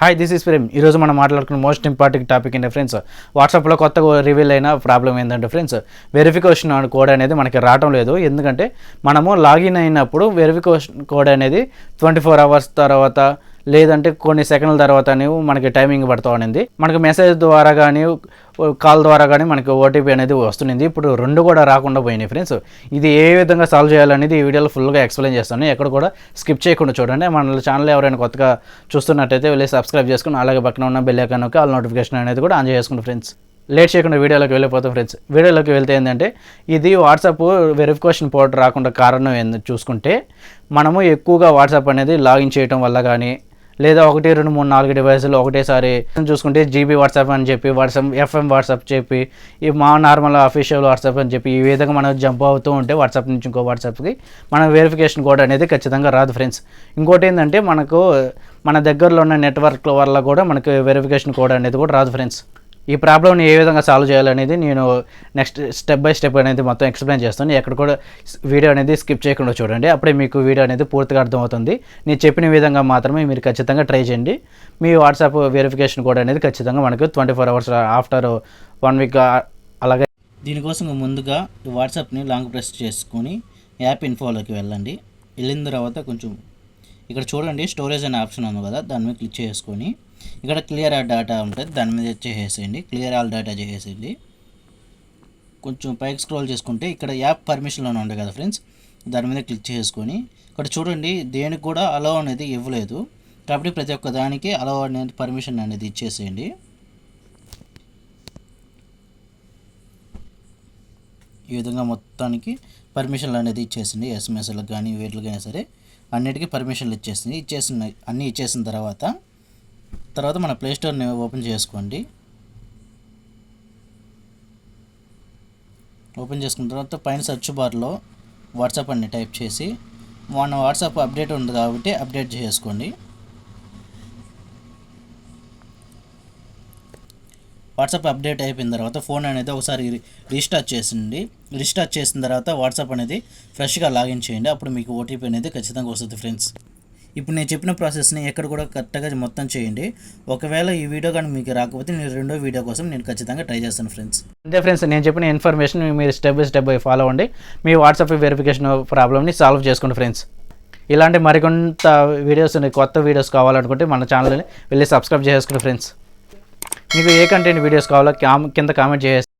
Hi this is Prem. ఈరోజు మనం మాట్లాడుకున్న మోస్ట్ ఇంపార్టెంట్ టాపిక్ ఏంటంటే ఫ్రెండ్స్, వాట్సాప్లో కొత్తగా రివీల్ అయిన ప్రాబ్లం ఏంటంటే ఫ్రెండ్స్, వెరిఫికేషన్ కోడ్ అనేది మనకి రావడం లేదు. ఎందుకంటే మనము లాగిన్ అయినప్పుడు వెరిఫికేషన్ కోడ్ అనేది 24 hours తర్వాత లేదంటే కొన్ని సెకండ్ల తర్వాత మనకి టైమింగ్ పడుతూ ఉండింది. మనకి మెసేజ్ ద్వారా కానీ కాల్ ద్వారా కానీ మనకి ఓటీపీ అనేది వస్తుంది. ఇప్పుడు రెండు కూడా రాకుండా పోయినాయి ఫ్రెండ్స్. ఇది ఏ విధంగా సాల్వ్ చేయాలనేది ఈ వీడియోలో ఫుల్గా ఎక్స్ప్లెయిన్ చేస్తాను. ఎక్కడ కూడా స్కిప్ చేయకుండా చూడండి. మన ఛానల్ ఎవరైనా కొత్తగా చూస్తున్నట్టయితే వెళ్ళి సబ్స్క్రైబ్ చేసుకుని అలాగే పక్కన ఉన్న బెల్ ఐకాన్ నొక్కి ఆల్ నోటిఫికేషన్ అనేది కూడా ఆన్ చేసుకుంటాం ఫ్రెండ్స్. లేట్ చేయకుండా వీడియోలోకి వెళ్ళిపోతాం ఫ్రెండ్స్. వీడియోలోకి వెళ్తే ఏంటంటే, ఇది వాట్సాప్ వెరిఫికేషన్ పోర్ట్ రాకుండా కారణం ఏంటంటే చూసుకుంటే, మనము ఎక్కువగా వాట్సాప్ అనేది లాగిన్ చేయడం వల్ల కానీ లేదా 1 2 3 4 డివైసులు ఒకటేసారి చూసుకుంటే జీబీ వాట్సాప్ అని చెప్పి ఎఫ్ఎం వాట్సాప్ చెప్పి ఈ మా నార్మల్ అఫీషియల్ వాట్సాప్ అని చెప్పి ఈ విధంగా మనం జంప్ అవుతూ ఉంటే వాట్సాప్ నుంచి ఇంకో వాట్సాప్కి మన వెరిఫికేషన్ కోడ్ అనేది ఖచ్చితంగా రాదు ఫ్రెండ్స్. ఇంకోటి ఏంటంటే, మనకు మన దగ్గరలో ఉన్న నెట్వర్క్ వల్ల కూడా మనకు వెరిఫికేషన్ కోడ్ అనేది కూడా రాదు ఫ్రెండ్స్. ఈ ప్రాబ్లమ్ని ఏ విధంగా సాల్వ్ చేయాలనేది నేను నెక్స్ట్ స్టెప్ బై స్టెప్ అనేది మొత్తం ఎక్స్ప్లెయిన్ చేస్తాను. ఎక్కడ కూడా వీడియో అనేది స్కిప్ చేయకుండా చూడండి. అప్పుడే మీకు వీడియో అనేది పూర్తిగా అర్థమవుతుంది. నేను చెప్పిన విధంగా మాత్రమే మీరు ఖచ్చితంగా ట్రై చేయండి. మీ వాట్సాప్ వెరిఫికేషన్ కోడ్ అనేది ఖచ్చితంగా మనకు 24 hours ఆఫ్టర్ 1 week అలాగే. దీనికోసం ముందుగా వాట్సాప్ని లాంగ్ ప్రెస్ చేసుకొని యాప్ ఇన్ఫోలోకి వెళ్ళండి. వెళ్ళిన తర్వాత కొంచెం ఇక్కడ చూడండి, స్టోరేజ్ అనే ఆప్షన్ ఉంది కదా, దాని మీద క్లిక్ చేసుకొని ఇక్కడ క్లియర్ ఆల్ డేటా ఉంటుంది, దాని మీద చేసేయండి. క్లియర్ ఆల్ డేటా చేసేయండి. కొంచెం పైకి స్క్రోల్ చేసుకుంటే ఇక్కడ యాప్ పర్మిషన్లో ఉంది కదా ఫ్రెండ్స్, దాని మీద క్లిక్ చేసుకొని ఇక్కడ చూడండి, దేనికి కూడా అలౌ అనేది ఇవ్వలేదు కాబట్టి ప్రతి ఒక్క దానికి అలౌ అనేది పర్మిషన్ అనేది ఇచ్చేసేయండి. ఈ విధంగా మొత్తానికి పర్మిషన్లు అనేది ఇచ్చేసింది. ఎస్ఎంఎస్లకు కానీ వీటికైనా సరే అన్నిటికీ పర్మిషన్లు అన్నీ ఇచ్చేసిన తర్వాత మన ప్లేస్టోర్ని ఓపెన్ చేసుకోండి. ఓపెన్ చేసుకున్న తర్వాత పైన సెర్చ్ బార్లో వాట్సాప్ అని టైప్ చేసి మన వాట్సాప్ అప్డేట్ ఉంది కాబట్టి అప్డేట్ చేసుకోండి. వాట్సాప్ అప్డేట్ అయిపోయిన తర్వాత ఫోన్ అనేది ఒకసారి రీస్టార్ట్ చేసింది. రీస్టార్ట్ చేసిన తర్వాత వాట్సాప్ అనేది ఫ్రెష్గా లాగిన్ చేయండి. అప్పుడు మీకు ఓటీపీ అనేది ఖచ్చితంగా వస్తుంది ఫ్రెండ్స్. ఇప్పుడు నేను చెప్పిన ప్రాసెస్ని ఎక్కడ కూడా కరెక్ట్గా మొత్తం చేయండి. ఒకవేళ ఈ వీడియో కానీ మీకు రాకపోతే నేను రెండో వీడియో కోసం నేను ఖచ్చితంగా ట్రై చేస్తాను ఫ్రెండ్స్. అంతే ఫ్రెండ్స్, నేను చెప్పిన ఇన్ఫర్మేషన్ మీరు స్టెప్ బై స్టెప్ ఫాలో అవ్వండి. మీ వాట్సాప్ వెరిఫికేషన్ ప్రాబ్లమ్ని సాల్వ్ చేసుకోండి ఫ్రెండ్స్. ఇలాంటి మరికొంత వీడియోస్ కొత్త వీడియోస్ కావాలనుకుంటే మన ఛానల్ని వెళ్ళి సబ్స్క్రైబ్ చేసుకోండి ఫ్రెండ్స్. మీకు ఏ కంటెంట్ వీడియోస్ కావాలో కింద కామెంట్ చేసి